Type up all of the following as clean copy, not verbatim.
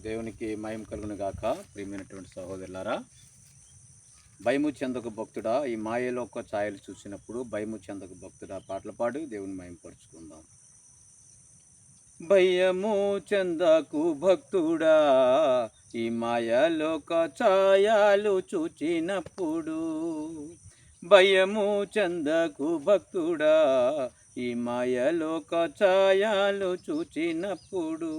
దేవునికి మహిమ కలుగును గాక. ప్రియమైనటువంటి సహోదరులారా, భయము చెందకు భక్తుడా, ఈ మాయలోక ఛాయలు చూసినప్పుడు భయము చెందకు భక్తుడా పాటలు పాడి దేవుని మహిమపరుచుకుందాం. భయము చెందకు భక్తుడా, ఈ మాయలోక ఛాయలు చూచినప్పుడు. భయము చెందకు భక్తుడా, ఈ మాయలోక ఛాయలు చూచినప్పుడు.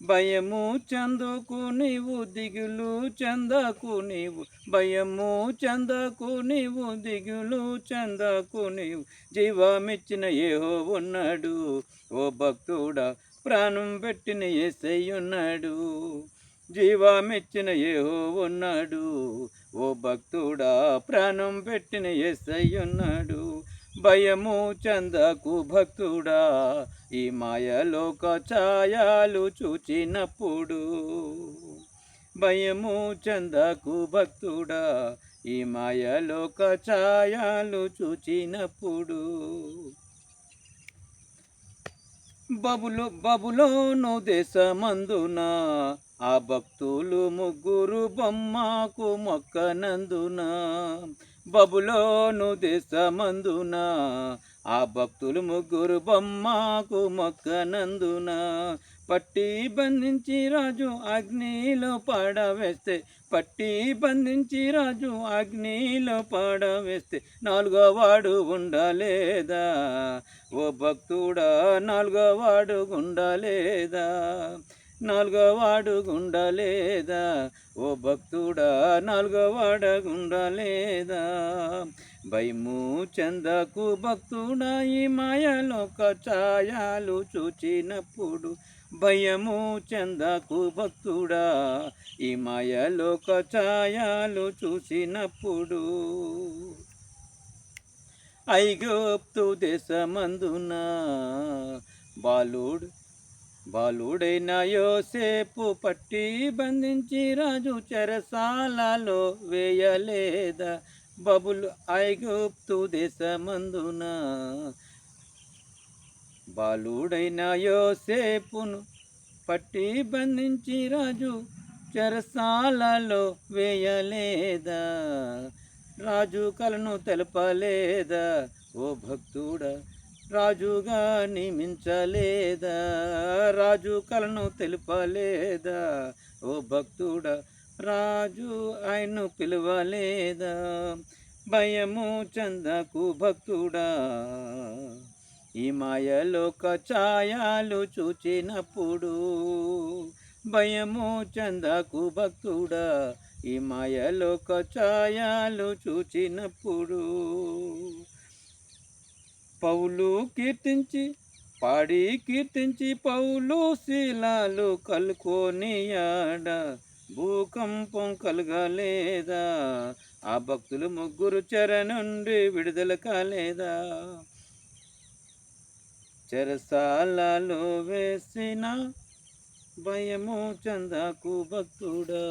భయము చెందకు నీవు, దిగులు చెందకు నీవు, భయము చెందకు నీవు, దిగులు చెందకు నీవు. జీవమిచ్చిన యెహోవా ఉన్నాడు, ఓ భక్తుడా, ప్రాణం పెట్టిన యేసయ్య ఉన్నాడు. జీవమిచ్చిన యెహోవా ఉన్నాడు, ఓ భక్తుడా, ప్రాణం పెట్టిన యేసయ్య ఉన్నాడు. భయము చెందకు భక్తుడా, ఈ మాయలోక ఛాయలు చూచినప్పుడు. భయము చెందకు భక్తుడా, ఈ మాయలోక ఛాయలు చూచినప్పుడు. బబులోను దేశమందున ఆ భక్తులు ముగ్గురు బొమ్మకు మొక్కనందున. బబులోను దేశమందున ఆ భక్తులు ముగ్గురు బొమ్మకు మొక్కనందున. పట్టి బంధించి రాజు అగ్నిలో పడవేస్తే, పట్టి బంధించి రాజు అగ్నిలో పడవేస్తే, నాలుగో వాడు ఉండలేదా, ఓ భక్తుడా, నాలుగో వాడు ఉండలేదా, నాలుగో వాడు గుండలేదా, ఓ భక్తుడా, నాలుగో వాడ గుండలేదా. భయము చెందకు భక్తుడా, ఈ మాయలోక ఛాయలు చూచినప్పుడు. భయము చెందకు భక్తుడా, ఈ మాయలోక ఛాయలు చూసినప్పుడు. ఐగుప్తు దేశమందున బాలుడైన యోసేపు పట్టి బంధించి రాజు చెరసాలలో వేయలేదా. ఐగుప్తు దేశమందున బాలుడైన యోసేపును పట్టి బంధించి రాజు చెరసాలలో వేయలేదా. రాజు కలను తెలపలేదా, ఓ భక్తుడా, రాజుగా నియమించలేదా. రాజు కలను తెలుపలేదా, ఓ భక్తుడా, రాజు ఆయన్ను పిలవలేదా. భయము చెందకు భక్తుడా, ఈ మాయలోక ఛాయలు చూచినప్పుడు. భయము చెందకు భక్తుడా, ఈ మాయలోక ఛాయలు చూచినప్పుడు. పౌలు కీర్తించి పాడి కీర్తించి పౌలు శీలాలు కలుకొనియాడ, భూకంపం కలగలేదా. ఆ భక్తులు ముగ్గురు చెర నుండి విడుదల కాలేదా. చెరసాలలో వేసిన భయము చెందకు భక్తుడా.